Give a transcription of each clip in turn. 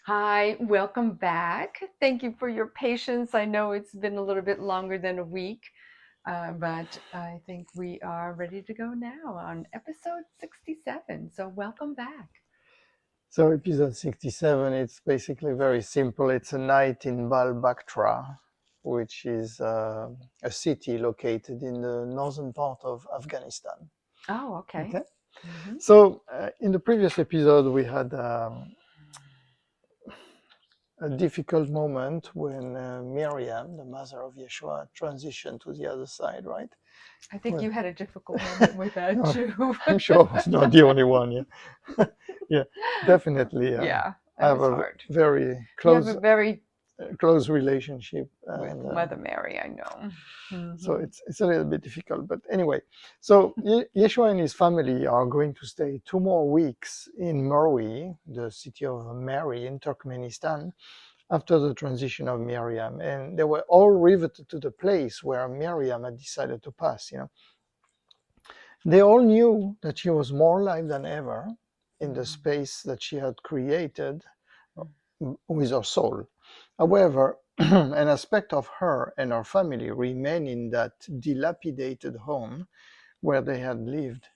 Hi, welcome back. Thank you for your patience. I know it's been a little bit longer than a week, but I think we are ready to go now on episode 67. So, welcome back. So episode 67, it's basically very simple. It's a night in Bal-Baktr, which is a city located in the northern part of Afghanistan. Oh, okay. Okay. Hmm. So in the previous episode, we had a difficult moment when Meryem, the mother of Yeshua, transitioned to the other side, right? I think Well, you had a difficult moment with that no, too. I'm sure I was not the only one. Yeah, yeah, definitely. Yeah, I that have was a hard. very You have a very close relationship, with and Mother Mary, I know. so Hmm. it's a little bit difficult. But anyway, so Yeshua and his family are going to stay 2 more weeks in Merwe, the city of Mary in Turkmenistan, after the transition of Meryem, and they were all riveted to the place where Meryem had decided to pass. They all knew that she was more alive than ever in the space that she had created with her soul. However, an aspect of her and her family remained in that dilapidated home where they had lived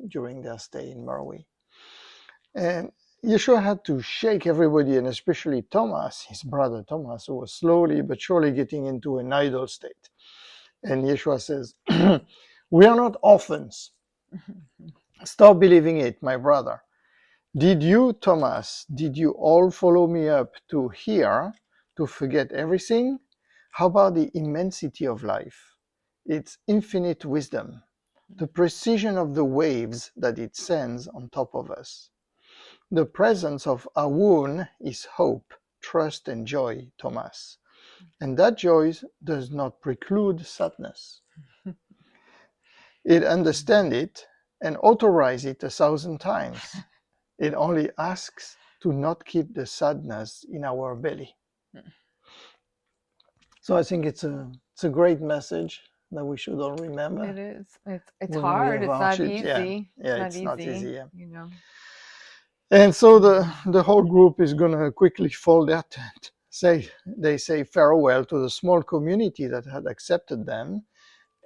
during their stay in Merwe. And Yeshua had to shake everybody, and especially Thomas, his brother Thomas, who was slowly but surely getting into an idle state. And Yeshua says, "We are not orphans. Stop believing it, my brother. Did you, Thomas, did you all follow me up to here to forget everything? How about the immensity of life, its infinite wisdom, the precision of the waves that it sends on top of us? The presence of Awun is hope, trust, and joy, Thomas. And that joy does not preclude sadness. It understands it and authorizes it 1,000 times. It only asks to not keep the sadness in our belly." So I think it's a great message that we should all remember It is. It's when we hard. have It's our not children. Yeah, easy. It's yeah, not it's not easy. easy, Yeah. you know. And so the Mhm. the whole group is gonna quickly fold their tent. They say farewell to the small community that had accepted them,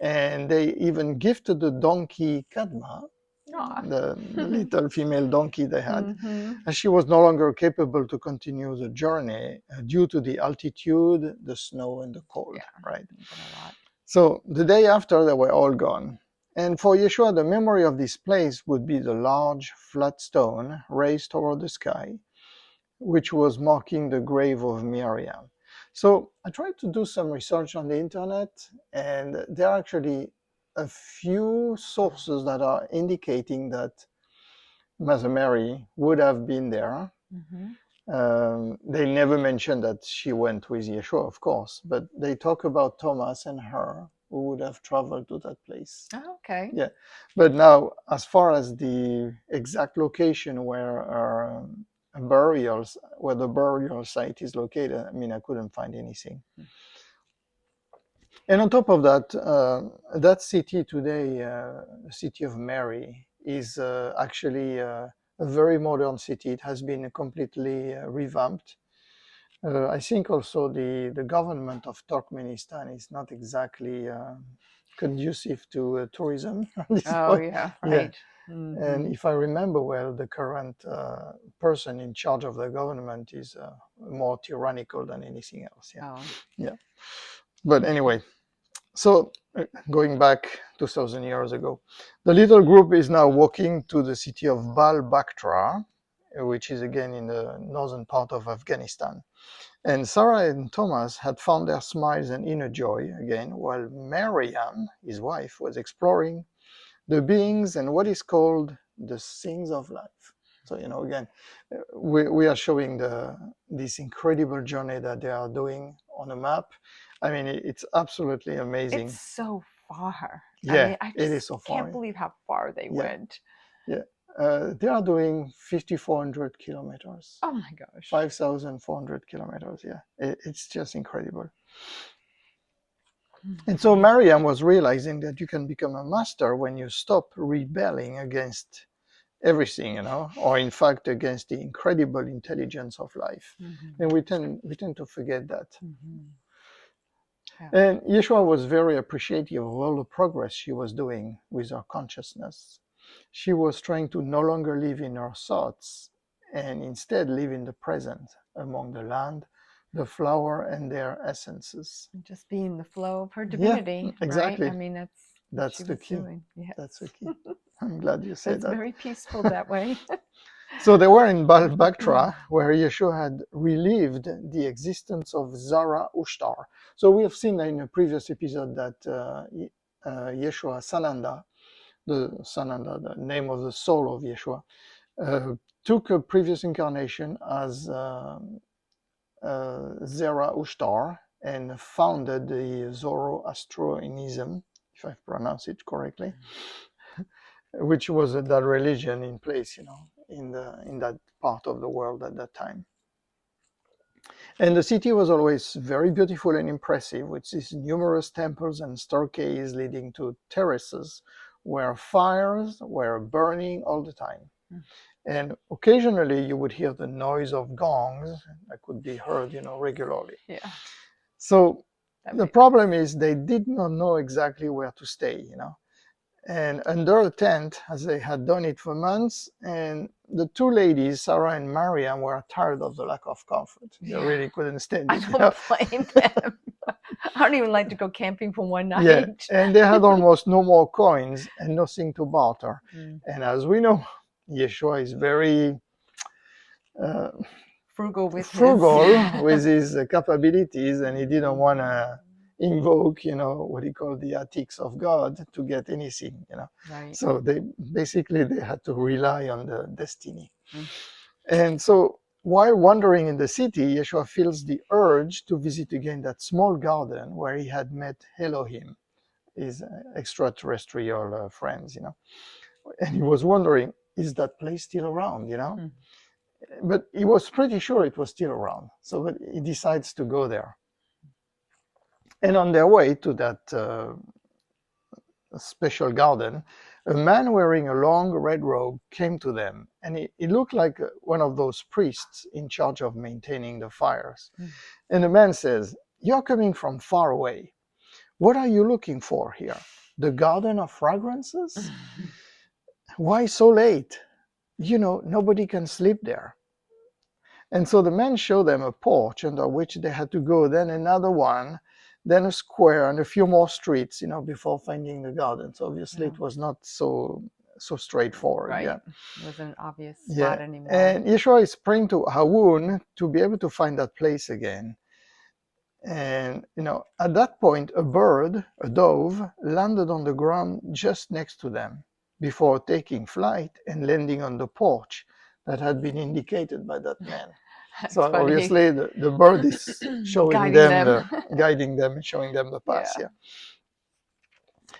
and they even gifted the donkey Kadma, Aw. the little female donkey they had, Hmm. as she was no longer capable to continue the journey due to the altitude, the snow, and the cold, Yeah, right? it's been a lot. So the day after, they were all gone. And for Yeshua, the memory of this place would be the large, flat stone raised toward the sky, which was marking the grave of Miriam. So I tried to do some research on the internet, and there are actually a few sources that are indicating that Mother Mary would have been there. Hmm. They never mention that she went with Yeshua, of course, but they talk about Thomas and her who would have traveled to that place. Oh, okay. Yeah, but now, as far as the exact location where where the burial site is located, I mean, I couldn't find anything. And on top of that, that city today, the city of Mary, is actually a very modern city. It has been completely revamped. I think also the government of Turkmenistan is not exactly conducive to tourism at this Oh, point. yeah, Yeah, right. Hmm. and if I remember well, the current person in charge of the government is more tyrannical than anything else. Yeah, Oh. yeah. But anyway, so going back 2,000 years ago, the little group is now walking to the city of Bal-Baktr, which is again in the northern part of Afghanistan. And Sarah and Thomas had found their smiles and inner joy again, while Meryem, his wife, was exploring the beings and what is called the things of life. So, again, we are showing this incredible journey that they are doing on a map. I mean, it's absolutely It's amazing. so far. I Yeah, mean, I it just is so far. can't believe how far they Yeah, went. yeah. They are doing 5,400 kilometers, Oh my gosh. 5,400 kilometers. Yeah, it's just incredible. And so Mhm. Mariam was realizing that you can become a master when you stop rebelling against everything, or in fact against the incredible intelligence of life. And we tend to forget that. Yeah. And Yeshua was very appreciative of all the progress she was doing with her consciousness. She was trying to no longer live in her thoughts and instead live in the present, among the land, the flower, and their essences. And just be in the flow of her divinity, exactly. right? I mean, that's the key. doing. Yes. That's the key. I'm glad you said It's that. very peaceful that way. So they were in Bal-Baktr, where Yeshua had relived the existence of Zara Ushtar. So we have seen in a previous episode that Yeshua Sananda, the name of the soul of Yeshua, took a previous incarnation as Zara Ushtar and founded the Zoroastrianism, if I pronounce it correctly, which was that religion in place, in that part of the world at that time. And the city was always very beautiful and impressive, with its numerous temples and staircases leading to terraces where fires were burning all the time. And occasionally you would hear the noise of gongs that could be heard, regularly. Yeah. So the problem is they did not know exactly where to stay, and under a tent, as they had done it for months. And the two ladies, Sarah and Meryem, were tired of the lack of comfort. They really couldn't stand it. I don't blame them. I don't even like to go camping for one night. Yeah, and they had almost no more coins and nothing to barter. And as we know, Yeshua is very frugal with his capabilities, and he didn't want to invoke, what he called the ethics of God to get anything, Right. So they had to rely on the destiny. And so while wandering in the city, Yeshua feels the urge to visit again that small garden where he had met Elohim, his extraterrestrial friends, And he was wondering, is that place still around, But he was pretty sure it was still around. So but he decides to go there. And on their way to that special garden, a man wearing a long red robe came to them. And he looked like one of those priests in charge of maintaining the fires. And the man says, "You're coming from far away. What are you looking for here? The garden of fragrances? Why so late? Nobody can sleep there." And so the man showed them a porch under which they had to go, then another one, then a square and a few more streets, before finding the garden. So obviously it was not so straightforward. Right. Yeah. It wasn't an obvious spot anymore. And Yeshua is praying to Hawun to be able to find that place again. And, at that point, a bird, a dove, landed on the ground just next to them before taking flight and landing on the porch that had been indicated by that man. So funny. Obviously the bird is showing guiding them and showing them the path. Yeah.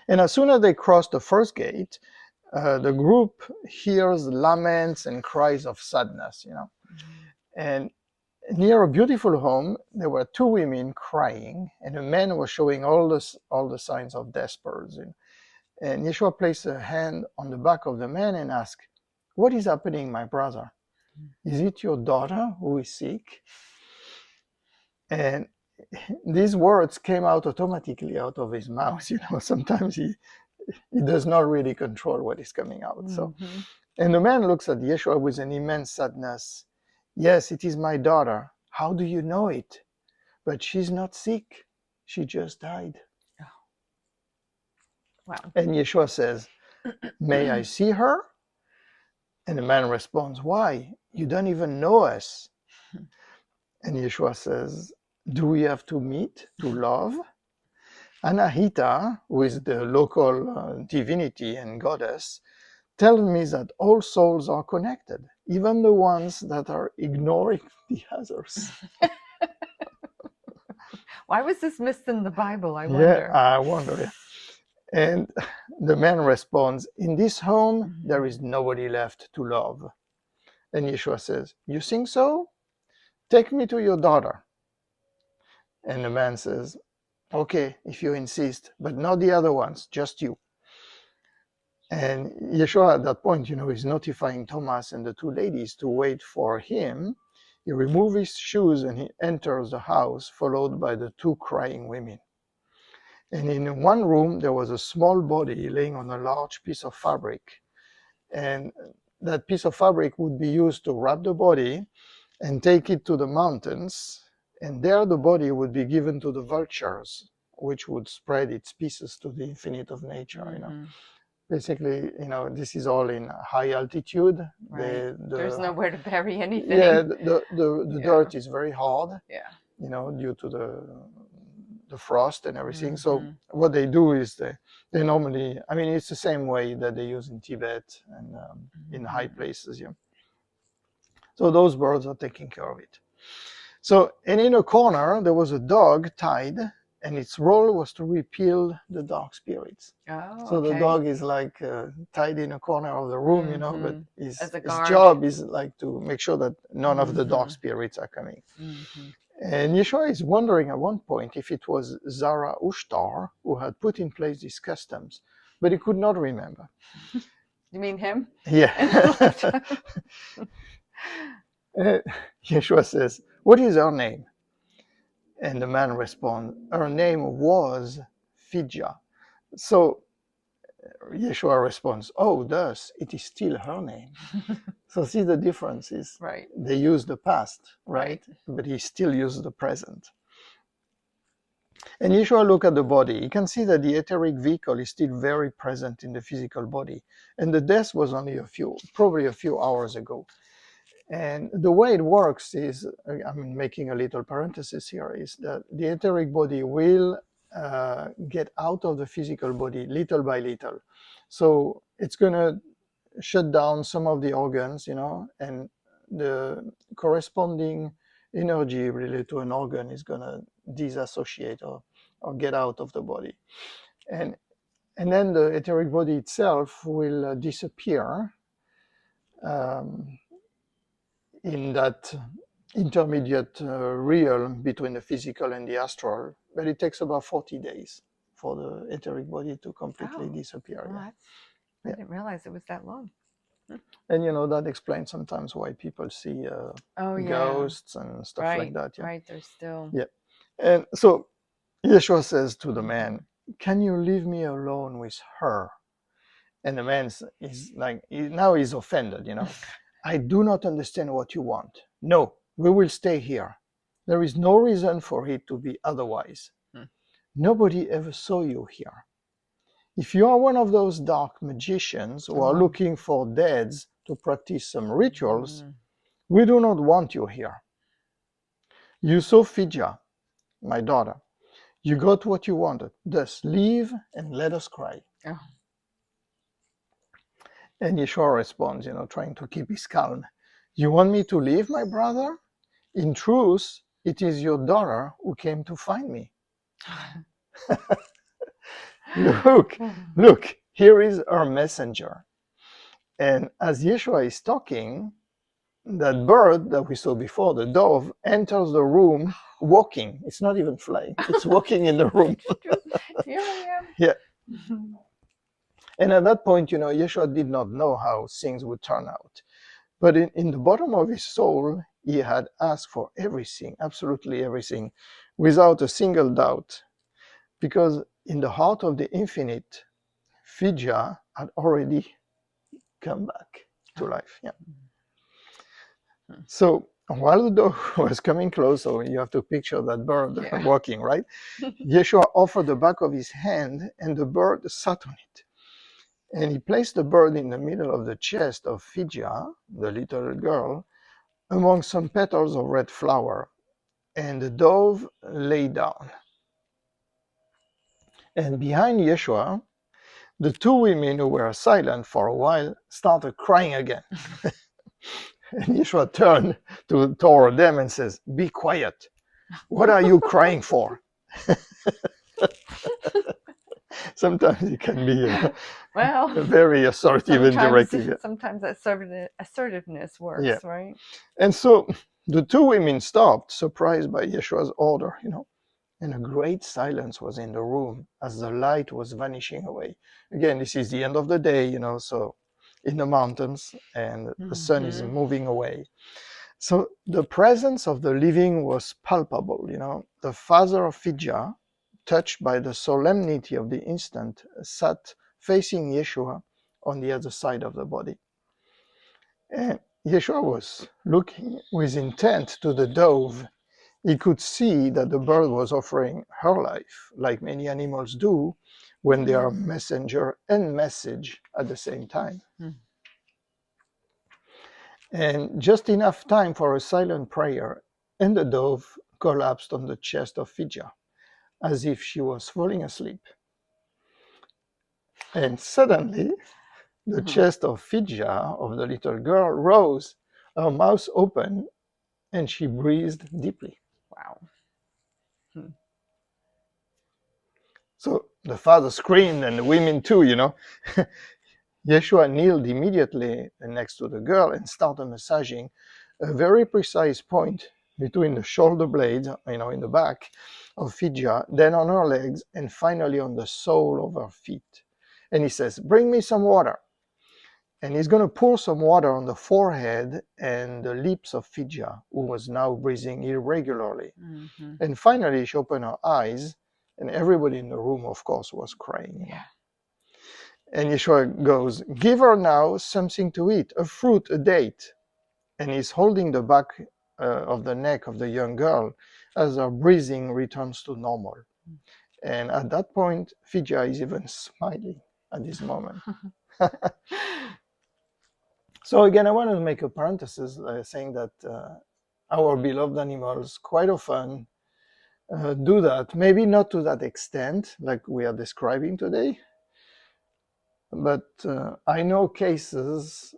And as soon as they cross the first gate, the group hears laments and cries of sadness, And near a beautiful home, there were two women crying, and a man was showing all the signs of desperation. And Yeshua placed a hand on the back of the man and asked, "What is happening, my brother? Is it your daughter who is sick?" And these words came out automatically out of his mouth. Sometimes he does not really control what is coming out. So, and the man looks at Yeshua with an immense sadness. "Yes, it is my daughter. How do you know it? But she's not sick. She just died." Wow. And Yeshua says, "May I see her?" And the man responds, "Why? You don't even know us." And Yeshua says, "Do we have to meet to love?" Anahita, who is the local divinity and goddess, tells me that all souls are connected, even the ones that are ignoring the others. Why was this missed in the Bible, I wonder? Yeah, I wonder. And the man responds, "In this home, there is nobody left to love." And Yeshua says, "You think so? Take me to your daughter." And the man says, "Okay, if you insist, but not the other ones, just you." And Yeshua at that point, is notifying Thomas and the two ladies to wait for him. He removes his shoes and he enters the house, followed by the two crying women. And in one room, there was a small body laying on a large piece of fabric. And that piece of fabric would be used to wrap the body and take it to the mountains. And there the body would be given to the vultures, which would spread its pieces to the infinite of nature. Basically, this is all in high altitude. Right. There's nowhere to bury anything. Yeah, the dirt is very hard. Yeah. Due to the frost and everything. So what they do is they normally, it's the same way that they use in Tibet and in high places. Yeah. So those birds are taking care of it. So, and in a corner there was a dog tied, and its role was to repel the dark spirits. Oh, so okay. The dog is like tied in a corner of the room, but his job is like to make sure that none of the dark spirits are coming. And Yeshua is wondering at one point if it was Zara-Ushtar who had put in place these customs, but he could not remember. You mean him? Yeah. Yeshua says, "What is her name?" And the man responds, "Her name was Fidja." So Yeshua responds, "Oh, thus it is still her name." So see the differences. Right. They use the past, right? But he still uses the present. And Yeshua look at the body. You can see that the etheric vehicle is still very present in the physical body. And the death was only probably a few hours ago. And the way it works is, I'm making a little parenthesis here, is that the etheric body will get out of the physical body little by little. So it's going to shut down some of the organs, and the corresponding energy related to an organ is going to disassociate or get out of the body. And then the etheric body itself will disappear in that intermediate realm between the physical and the astral, but it takes about 40 days for the etheric body to completely disappear. Well, I didn't realize it was that long. And that explains sometimes why people see ghosts and stuff like that. Yeah. Right, they're still. Yeah. And so Yeshua says to the man, "Can you leave me alone with her?" And the man is like, now he's offended, "I do not understand what you want. No, we will stay here. There is no reason for it to be otherwise. Nobody ever saw you here. If you are one of those dark magicians who are looking for deads to practice some rituals, we do not want you here. You saw Fidja, my daughter. You got what you wanted. Thus leave and let us cry." Oh. And Yeshua responds, trying to keep his calm. "You want me to leave, my brother? In truth, it is your daughter who came to find me." Look, here is our messenger. And as Yeshua is talking, that bird that we saw before, the dove, enters the room walking. It's not even flying. It's walking in the room. Here I am. Yeah. And at that point, Yeshua did not know how things would turn out. But in the bottom of his soul, he had asked for everything, absolutely everything, without a single doubt. Because in the heart of the infinite, Fidja had already come back to life. Yeah. So while the dog was coming close, so you have to picture that bird walking, right? Yeshua offered the back of his hand, and the bird sat on it. And he placed the bird in the middle of the chest of Fidja, the little girl, among some petals of red flower. And the dove lay down. And behind Yeshua, the two women who were silent for a while started crying again. And Yeshua turned toward them and says, "Be quiet. What are you crying for?" Sometimes it can be very assertive and directive. Sometimes assertiveness works, right? And so the two women stopped, surprised by Yeshua's order, and a great silence was in the room as the light was vanishing away. Again, this is the end of the day, so in the mountains, and the sun is moving away. So the presence of the living was palpable, The father of Fidja, touched by the solemnity of the instant, sat facing Yeshua on the other side of the body. And Yeshua was looking with intent to the dove. He could see that the bird was offering her life, like many animals do when they are messenger and message at the same time. And just enough time for a silent prayer, and the dove collapsed on the chest of Fidja, as if she was falling asleep. And suddenly, the chest of Fidja, of the little girl, rose, her mouth open, and she breathed deeply. Wow. So the father screamed, and the women too, Yeshua kneeled immediately next to the girl and started massaging a very precise point between the shoulder blades, in the back of Fidja, then on her legs, and finally on the sole of her feet. And he says, "Bring me some water." And he's going to pour some water on the forehead and the lips of Fidja, who was now breathing irregularly. And finally, she opened her eyes, and everybody in the room, of course, was crying. Yeah. And Yeshua goes, "Give her now something to eat, a fruit, a date." And he's holding the back of the neck of the young girl as her breathing returns to normal. And at that point, Fidja is even smiling at this moment. So again, I want to make a parenthesis saying that our beloved animals quite often do that, maybe not to that extent like we are describing today, but I know cases,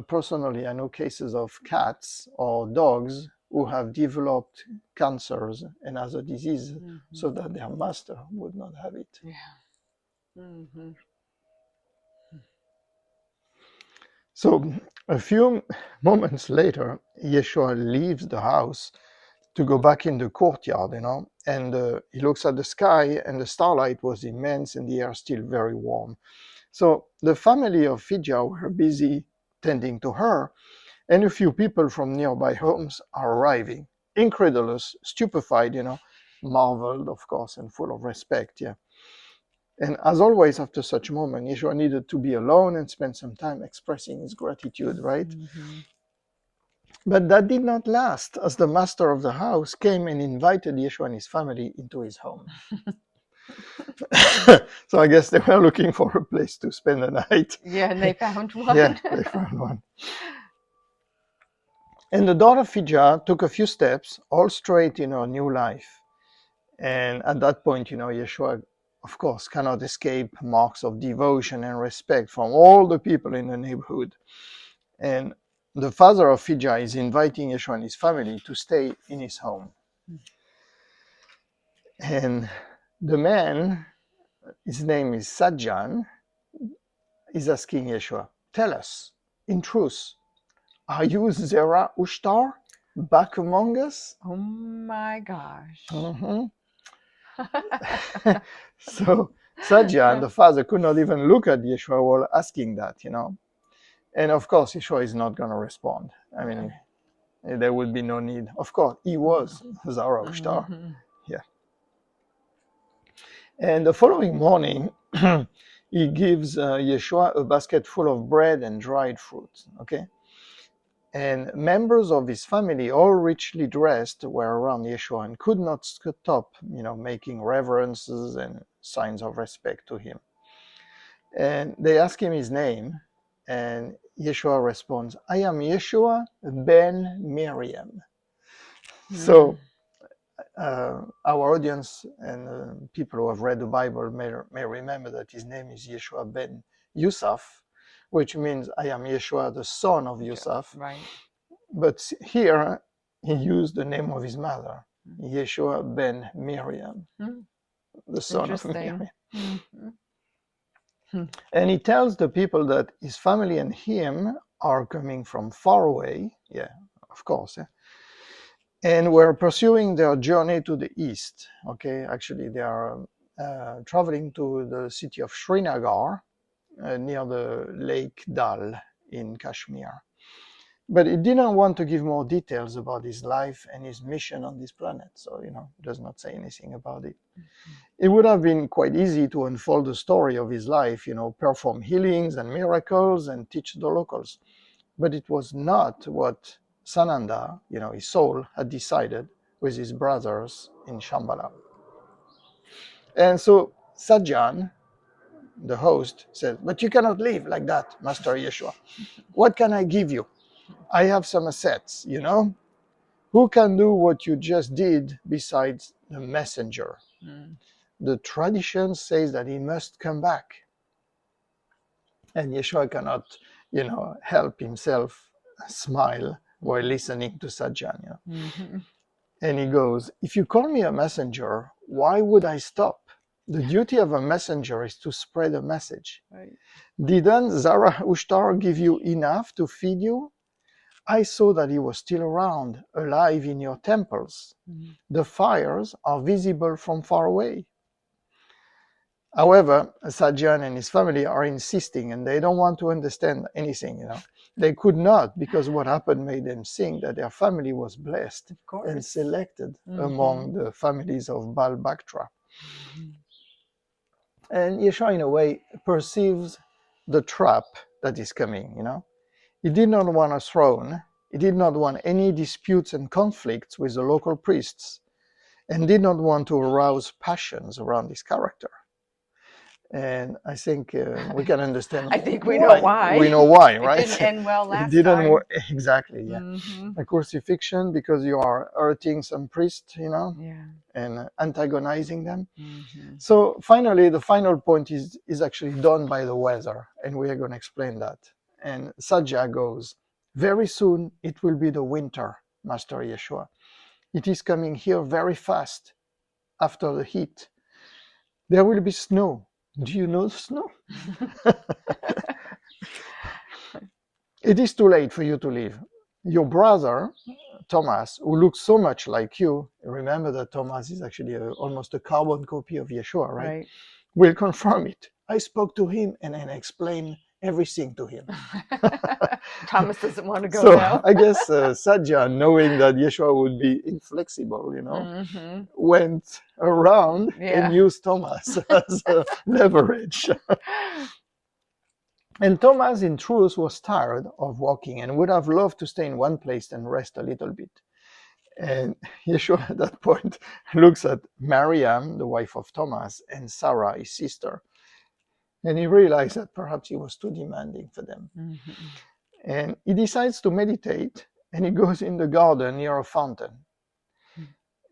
personally, I know cases of cats or dogs who have developed cancers and other diseases so that their master would not have it. Yeah. So a few moments later, Yeshua leaves the house to go back in the courtyard, and he looks at the sky, and the starlight was immense and the air still very warm. So the family of Fidja were busy tending to her, and a few people from nearby homes are arriving, incredulous, stupefied, marveled, of course, and full of respect, yeah. And as always, after such a moment, Yeshua needed to be alone and spend some time expressing his gratitude, right? But that did not last, as the master of the house came and invited Yeshua and his family into his home. So I guess they were looking for a place to spend the night. Yeah, and they found one. Yeah, they found one. And the daughter Fidja took a few steps, all straight in her new life. And at that point, Yeshua, of course, cannot escape marks of devotion and respect from all the people in the neighborhood. And the father of Fidja is inviting Yeshua and his family to stay in his home. And the man, his name is Sajjan, is asking Yeshua, "Tell us, in truth, are you Zerah Ushtar back among us?" Oh my gosh. So Sajjan, the father, could not even look at Yeshua while asking that, And of course, Yeshua is not going to respond. I mean, there would be no need. Of course, he was Zerah Ushtar. Yeah. And the following morning, he gives Yeshua a basket full of bread and dried fruit, okay? And members of his family, all richly dressed, were around Yeshua and could not stop, making reverences and signs of respect to him. And they ask him his name, and Yeshua responds, "I am Yeshua ben Meryem." So our audience and people who have read the Bible may remember that his name is Yeshua ben Yusuf, which means I am Yeshua, the son of Yusuf. Right. But here he used the name of his mother, Yeshua ben Meryem, the son of Meryem. And he tells the people that his family and him are coming from far away. Yeah, of course. and were pursuing their journey to the east. Okay, actually they are traveling to the city of Srinagar near the Lake Dal in Kashmir. But he didn't want to give more details about his life and his mission on this planet, so does not say anything about it. It would have been quite easy to unfold the story of his life, perform healings and miracles and teach the locals. But it was not what Sananda, his soul, had decided with his brothers in Shambhala. And so Sajjan, the host, said, "But you cannot live like that, Master Yeshua. What can I give you? I have some assets, Who can do what you just did besides the messenger? The tradition says that he must come back." And Yeshua cannot, help himself smile while listening to Sajjan. And he goes, "If you call me a messenger, why would I stop? The duty of a messenger is to spread a message. Right. Didn't Zarathustra give you enough to feed you? I saw that he was still around, alive in your temples. The fires are visible from far away." However, Sajjan and his family are insisting, and they don't want to understand anything, They could not, because what happened made them think that their family was blessed and selected among the families of Bal-Baktr. And Yeshua, in a way, perceives the trap that is coming, He did not want a throne. He did not want any disputes and conflicts with the local priests, and did not want to arouse passions around his character. And I think we can understand. I think we know why. We know why, right? It didn't end well last It didn't time. work exactly. Yeah, a crucifixion because you are hurting some priest, and antagonizing them. So finally, the final point is actually done by the weather, and we are going to explain that. And Sajja goes, "Very soon it will be the winter, Master Yeshua. It is coming here very fast after the heat. There will be snow. Do you know the snow? It is too late for you to leave. Your brother, Thomas, who looks so much like you," remember that Thomas is actually almost a carbon copy of Yeshua, right? "Will confirm it. I spoke to him and I explained everything to him." Thomas doesn't want to go so now. I guess Sajja, knowing that Yeshua would be inflexible, went around and used Thomas as a leverage. And Thomas, in truth, was tired of walking and would have loved to stay in one place and rest a little bit. And Yeshua at that point looks at Meryem, the wife of Thomas, and Sarah, his sister. And he realized that perhaps he was too demanding for them. And he decides to meditate, and he goes in the garden near a fountain.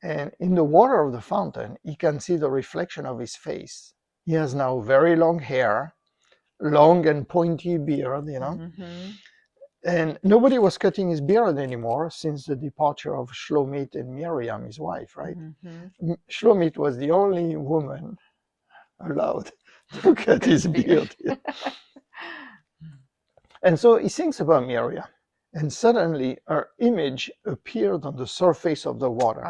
And in the water of the fountain, he can see the reflection of his face. He has now very long hair, long and pointy beard, And nobody was cutting his beard anymore since the departure of Shlomit and Meryem, his wife, right? Shlomit was the only woman allowed to cut his beard. And so he thinks about Meryem, and suddenly her image appeared on the surface of the water.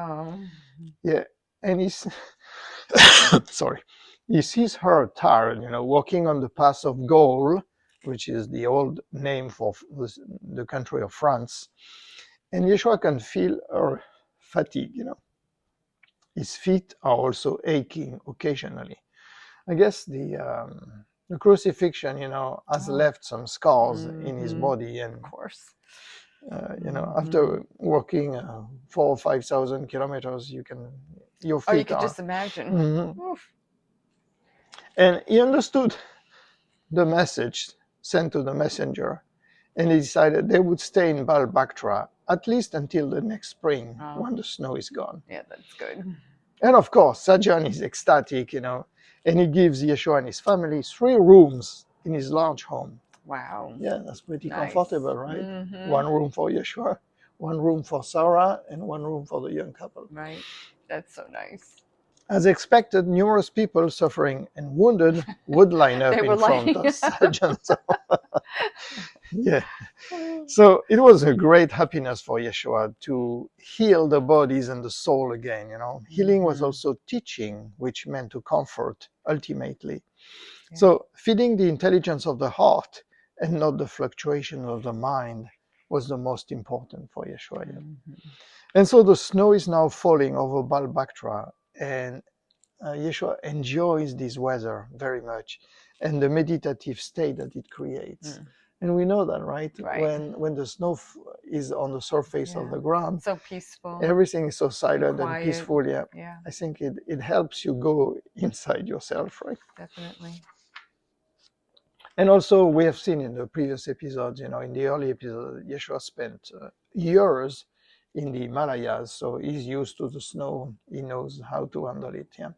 Yeah, and he's sorry. He sees her tired, walking on the path of Gaul, which is the old name for the country of France. And Yeshua can feel her fatigue, His feet are also aching occasionally. I guess the crucifixion, has left some scars in his body. And of course, after walking 4,000 or 5,000 kilometers, your feet you can just imagine. And he understood the message sent to the messenger, and he decided they would stay in Bal-Baktr at least until the next spring when the snow is gone. Yeah, that's good. And of course, Sajjan is ecstatic, and he gives Yeshua and his family 3 rooms in his large home. Wow. Yeah, that's pretty comfortable, right? 1 room for Yeshua, 1 room for Sarah, and 1 room for the young couple. Right. That's so nice. As expected, numerous people suffering and wounded would line up in front of Sajjan's home. Yeah. So it was a great happiness for Yeshua to heal the bodies and the soul again. Healing was also teaching, which meant to comfort ultimately. Yeah. So feeding the intelligence of the heart and not the fluctuation of the mind was the most important for Yeshua. And so the snow is now falling over Bal-Baktr, and Yeshua enjoys this weather very much and the meditative state that it creates. And we know that, right? When the snow is on the surface of the ground, so peaceful. Everything is so silent quiet. and peaceful. Yeah. I think it helps you go inside yourself, right? Definitely. And also, we have seen in the previous episodes, in the early episodes, Yeshua spent years in the Himalayas, so he's used to the snow. He knows how to handle it. Yeah.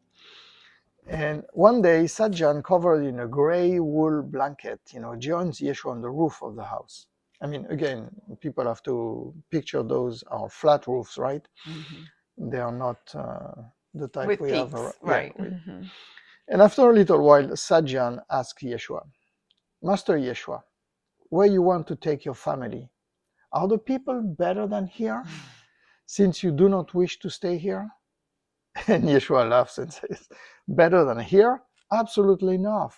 And one day, Sajjan, covered in a gray wool blanket, joins Yeshua on the roof of the house. I mean, again, people have to picture those are flat roofs, right? They are not the type with we peaks, have. Right. And after a little while, Sajjan asked Yeshua, Master Yeshua, where you want to take your family? Are the people better than here, since you do not wish to stay here? And Yeshua laughs and says, better than here? Absolutely not.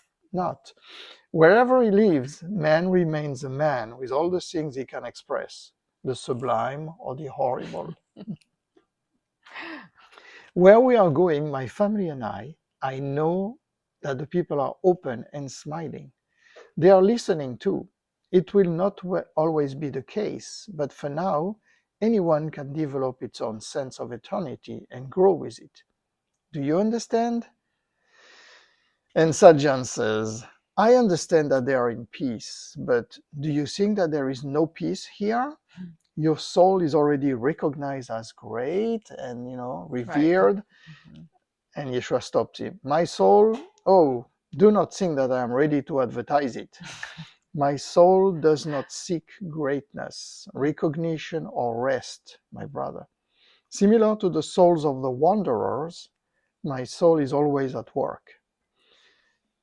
Wherever he lives, man remains a man with all the things he can express, the sublime or the horrible. Where we are going, my family and I know that the people are open and smiling. They are listening too. It will not always be the case, but for now, anyone can develop its own sense of eternity and grow with it. Do you understand? And Sajjan says, I understand that they are in peace, but do you think that there is no peace here? Your soul is already recognized as great and, revered. And Yeshua stopped him. My soul, oh, do not think that I am ready to advertise it. My soul does not seek greatness, recognition, or rest, my brother. Similar to the souls of the wanderers, my soul is always at work.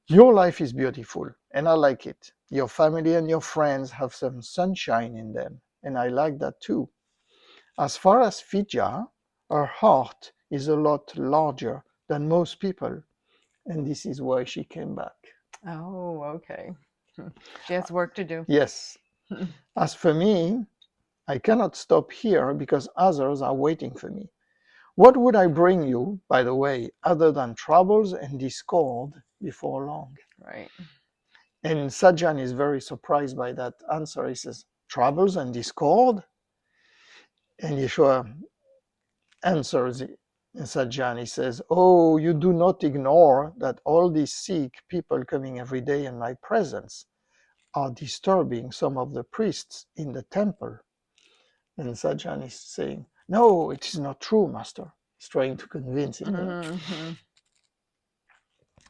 Your life is beautiful, and I like it. Your family and your friends have some sunshine in them, and I like that too. As far as Fidja, her heart is a lot larger than most people, and this is why she came back. Oh, okay. She has work to do. Yes. As for me, I cannot stop here because others are waiting for me. What would I bring you, by the way, other than troubles and discord before long? Right. And Sajjan is very surprised by that answer. He says, troubles and discord? And Yeshua answers Sajjan. He says, oh, you do not ignore that all these Sikh people coming every day in my presence are disturbing some of the priests in the temple. And Sajjan is saying, no, it is not true, Master. He's trying to convince him.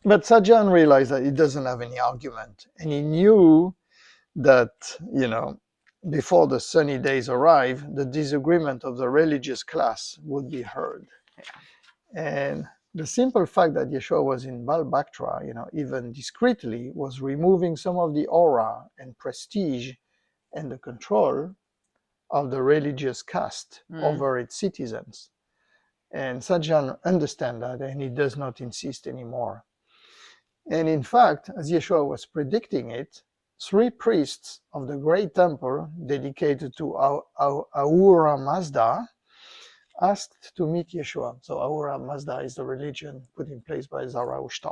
But Sajjan realized that he doesn't have any argument. And he knew that, before the sunny days arrive, the disagreement of the religious class would be heard. And the simple fact that Yeshua was in Bal-Baktr, even discreetly, was removing some of the aura and prestige and the control of the religious caste over its citizens. And Sajjan understands that, and he does not insist anymore. And in fact, as Yeshua was predicting it, 3 priests of the great temple dedicated to Ahura Mazda asked to meet Yeshua. So Ahura Mazda is the religion put in place by Zoroaster.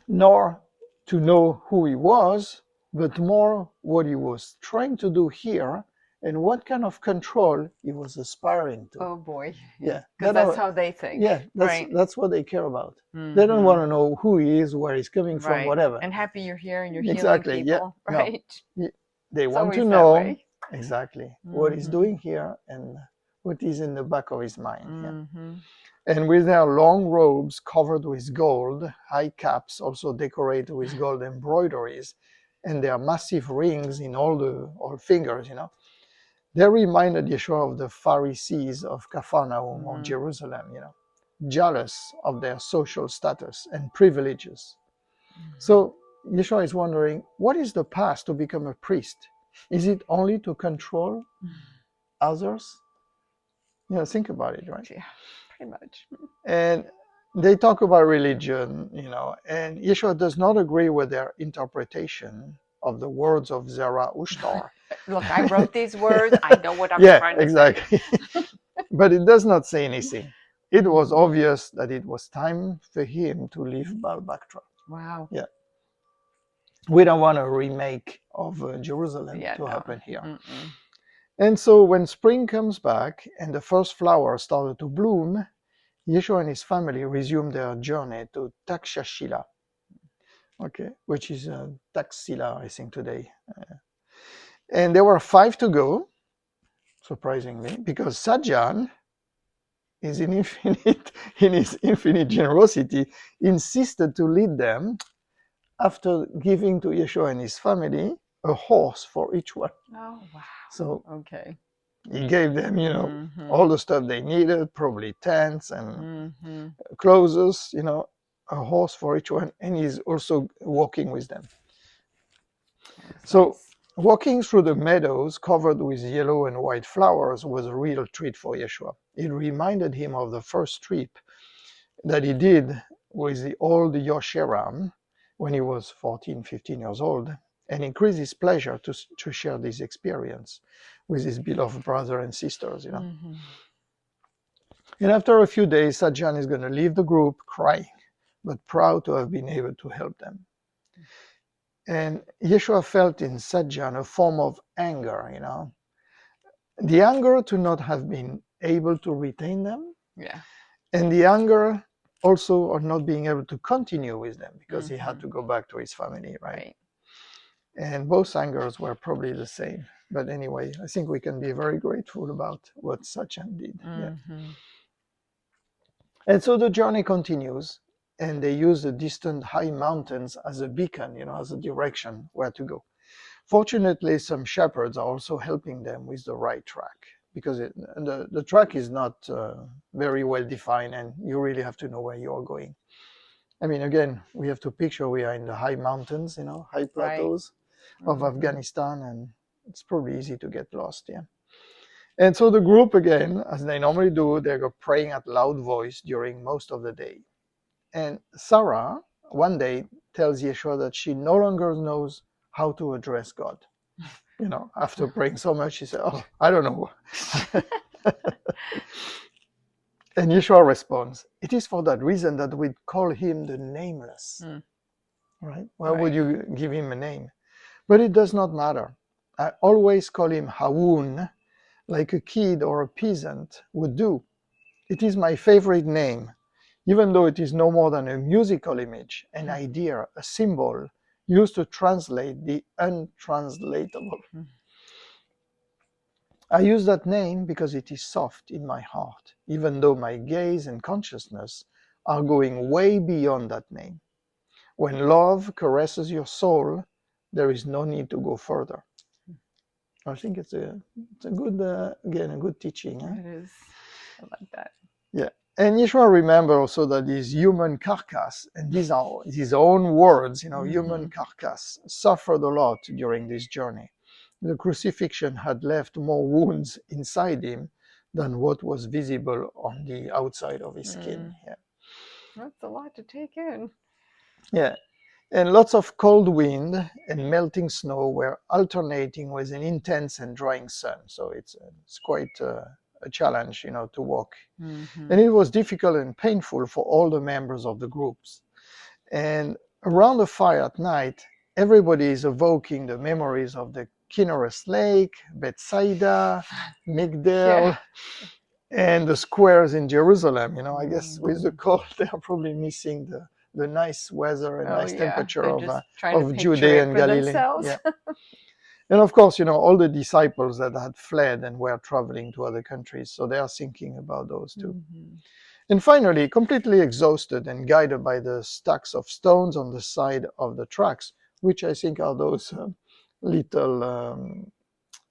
Nor to know who he was, but more what he was trying to do here and what kind of control he was aspiring to. Oh boy. Yeah. Because that's how they think. Yeah, that's what they care about. They don't want to know who he is, where he's coming from, whatever. And happy you're here and you're Exactly, healing people, yeah. right? No. They It's want to always that know way. exactly what he's doing here and what is in the back of his mind. Yeah. And with their long robes covered with gold, high caps also decorated with gold embroideries, and their massive rings in all fingers, they reminded Yeshua of the Pharisees of Capharnaum or Jerusalem, jealous of their social status and privileges. So Yeshua is wondering, what is the path to become a priest? Is it only to control others? Think about it, right? Yeah, pretty much. And they talk about religion, and Yeshua does not agree with their interpretation of the words of Zarathustra. Look, I wrote these words. I know what I'm trying to exactly. say. But it does not say anything. It was obvious that it was time for him to leave Bal-Baktr. Wow. Yeah. We don't want a remake of Jerusalem to happen here. Mm-mm. And so when spring comes back and the first flowers started to bloom, Yeshua and his family resumed their journey to Takshahila, which is Taxila, I think, today. And there were 5 to go, surprisingly, because Sajjan is in his infinite generosity, insisted to lead them after giving to Yeshua and his family a horse for each one. Oh, wow. So okay. He gave them, all the stuff they needed, probably tents and clothes, a horse for each one, and he's also walking with them. So nice. Walking through the meadows covered with yellow and white flowers was a real treat for Yeshua. It reminded him of the first trip that he did with the old Yosheram when he was 14, 15 years old, and increased his pleasure to share this experience with his beloved brother and sisters. And after a few days, Sajjan is going to leave the group crying, but proud to have been able to help them. And Yeshua felt in Sajjan a form of anger, the anger to not have been able to retain them, and the anger also of not being able to continue with them because he had to go back to his family, right? And both angers were probably the same. But anyway, I think we can be very grateful about what Sajjan did. And so the journey continues, and they use the distant high mountains as a beacon, as a direction where to go. Fortunately, some shepherds are also helping them with the right track, because the track is not very well defined, and you really have to know where you are going. I mean, again, we have to picture we are in the high mountains, high plateaus of Afghanistan, and it's probably easy to get lost, And so the group, again, as they normally do, they go praying at loud voice during most of the day. And Sarah, one day, tells Yeshua that she no longer knows how to address God. After praying so much, she said, "Oh, I don't know." And Yeshua responds, "It is for that reason that we call him the nameless." Right? Why would you give him a name? But it does not matter. I always call him Hawun, like a kid or a peasant would do. It is my favorite name, even though it is no more than a musical image, an idea, a symbol used to translate the untranslatable. I use that name because it is soft in my heart, even though my gaze and consciousness are going way beyond that name. When love caresses your soul, there is no need to go further. I think it's a good, again, a good teaching. It is. I like that. Yeah. And Yeshua remember also that his human carcass, and these are his own words, human carcass, suffered a lot during this journey. The crucifixion had left more wounds inside him than what was visible on the outside of his skin. Yeah. That's a lot to take in. Yeah. And lots of cold wind and melting snow were alternating with an intense and drying sun. So it's quite a challenge, to walk. And it was difficult and painful for all the members of the groups. And around the fire at night, everybody is evoking the memories of the Kinnereth Lake, Bethsaida, Migdal, and the squares in Jerusalem. I guess with the cold, they are probably missing the nice weather and nice temperature of Judea and Galilee. Yeah. And of course, all the disciples that had fled and were traveling to other countries. So they are thinking about those too. And finally, completely exhausted and guided by the stacks of stones on the side of the tracks, which I think are those little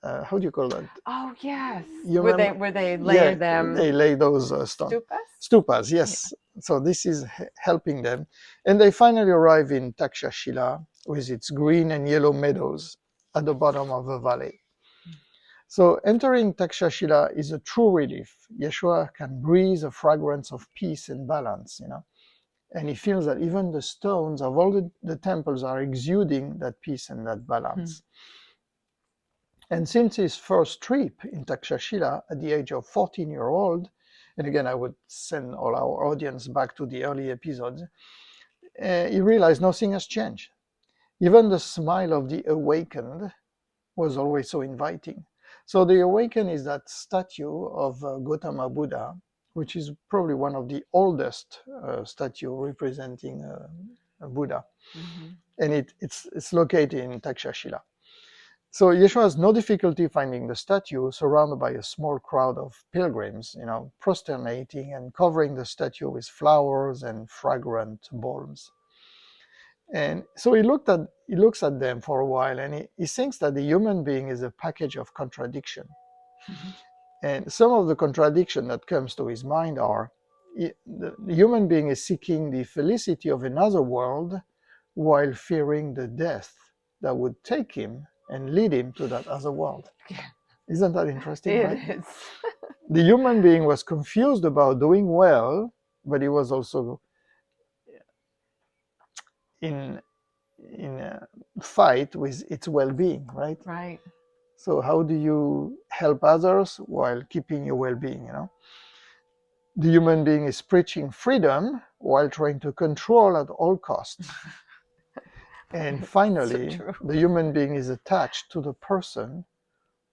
how do you call that? Oh yes, You where remember? they lay Yeah, them they lay those stones. stupas. Stupas, Yeah. yes. So this is helping them. And they finally arrive in Takshahila with its green and yellow meadows at the bottom of the valley. So entering Takshahila is a true relief. Yeshua can breathe a fragrance of peace and balance, and he feels that even the stones of all the temples are exuding that peace and that balance. And since his first trip in Takshahila at the age of 14-year-old, and again, I would send all our audience back to the early episodes, he realized nothing has changed. Even the smile of the awakened was always so inviting. So the awakened is that statue of Gautama Buddha, which is probably one of the oldest statue representing a Buddha. And it's located in Takshahila. So Yeshua has no difficulty finding the statue surrounded by a small crowd of pilgrims, prosternating and covering the statue with flowers and fragrant balms. And so he looks at them for a while, and he thinks that the human being is a package of contradiction. And some of the contradiction that comes to his mind are the human being is seeking the felicity of another world while fearing the death that would take him and lead him to that other world. Isn't that interesting? It right? is. The human being was confused about doing well, but he was also in a fight with its well-being, right? Right. So how do you help others while keeping your well-being, The human being is preaching freedom while trying to control at all costs. And finally, So the human being is attached to the person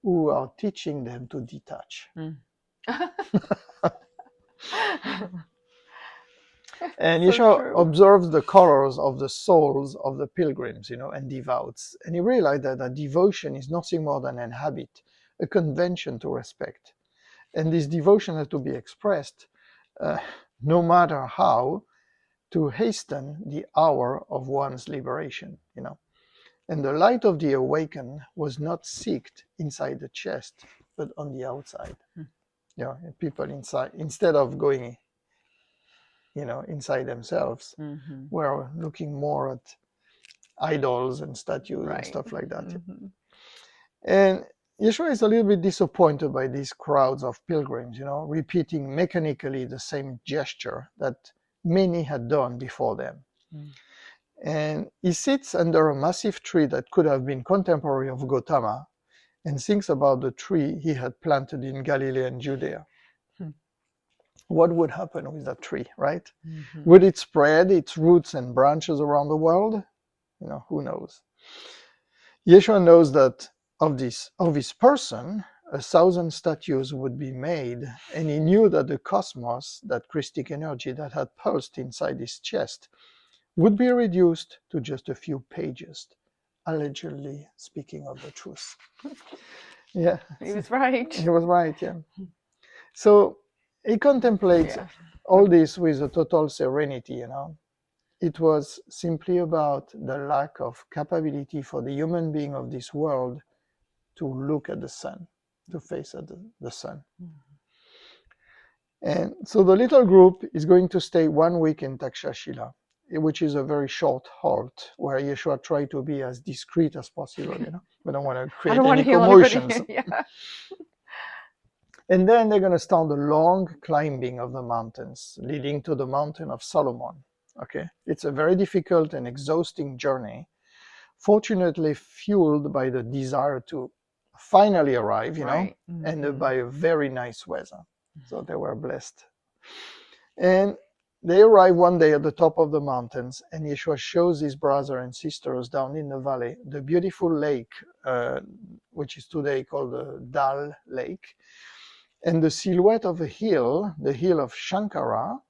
who are teaching them to detach. And So Yeshua true. observes the colors of the souls of the pilgrims, and devoutes. And he realized that devotion is nothing more than an habit, a convention to respect. And this devotion has to be expressed, no matter how, to hasten the hour of one's liberation, And the light of the awakened was not seeked inside the chest, but on the outside. People inside, instead of going inside themselves, were looking more at idols and statues and stuff like that. And Yeshua is a little bit disappointed by these crowds of pilgrims, repeating mechanically the same gesture that many had done before them. And he sits under a massive tree that could have been contemporary of Gautama and thinks about the tree he had planted in Galilee and Judea. What would happen with that tree, right? Would it spread its roots and branches around the world? Who knows? Yeshua knows that of his person, 1,000 statues would be made, and he knew that the cosmos, that Christic energy that had pulsed inside his chest, would be reduced to just a few pages, allegedly speaking of the truth. Yeah. He was right. He was right, yeah. So he contemplates all this with a total serenity, It was simply about the lack of capability for the human being of this world to look at the sun, to face at the sun. And so the little group is going to stay 1 week in Takshahila, which is a very short halt where Yeshua tried to be as discreet as possible, We don't want to create any commotions. And then they're going to start the long climbing of the mountains, leading to the mountain of Solomon. Okay, it's a very difficult and exhausting journey, fortunately fueled by the desire to finally arrive, and by a very nice weather. So they were blessed. And they arrive one day at the top of the mountains, and Yeshua shows his brothers and sisters down in the valley the beautiful lake, which is today called the Dal Lake, and the silhouette of a hill, the hill of Shankara,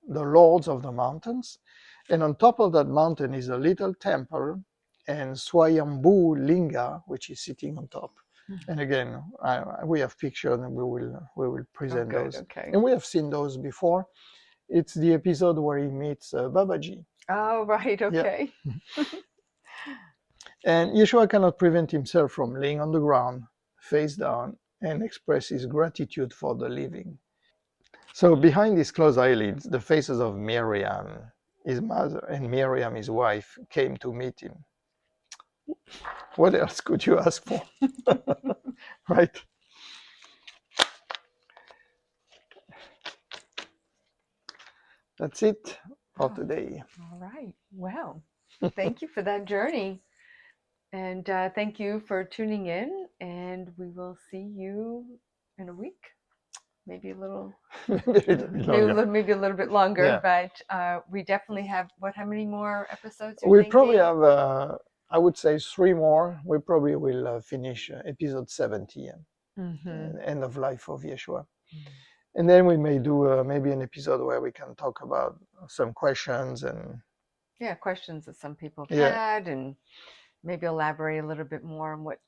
the lords of the mountains. And on top of that mountain is a little temple and Swayambhu Linga, which is sitting on top. And again, we have pictures and we will present those. Okay. And we have seen those before. It's the episode where he meets Babaji. Oh, right, okay. Yeah. And Yeshua cannot prevent himself from laying on the ground, face down, and expresses gratitude for the living. So behind his closed eyelids, the faces of Meryem, his mother, and Meryem, his wife, came to meet him. What else could you ask for? Right? That's it for today. All right. Well, thank you for that journey. And thank you for tuning in. And we will see you in a week. Maybe a little, maybe a little bit longer. Yeah. But we definitely have, how many more episodes you're We thinking? probably have, I would say, 3 more. We probably will finish episode 70, end of life of Yeshua. And then we may do maybe an episode where we can talk about some questions and questions that some people have had, and maybe elaborate a little bit more on what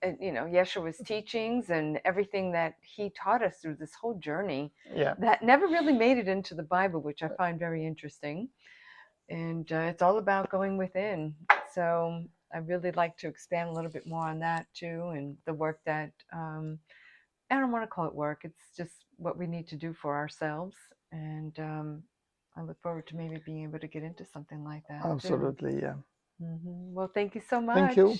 Yeshua's teachings and everything that he taught us through this whole journey. That never really made it into the Bible, which I find very interesting. And it's all about going within. So I really like to expand a little bit more on that too, and the work that I don't want to call it work. It's just what we need to do for ourselves. And I look forward to maybe being able to get into something like that. Absolutely, too. Well, thank you so much. Thank you.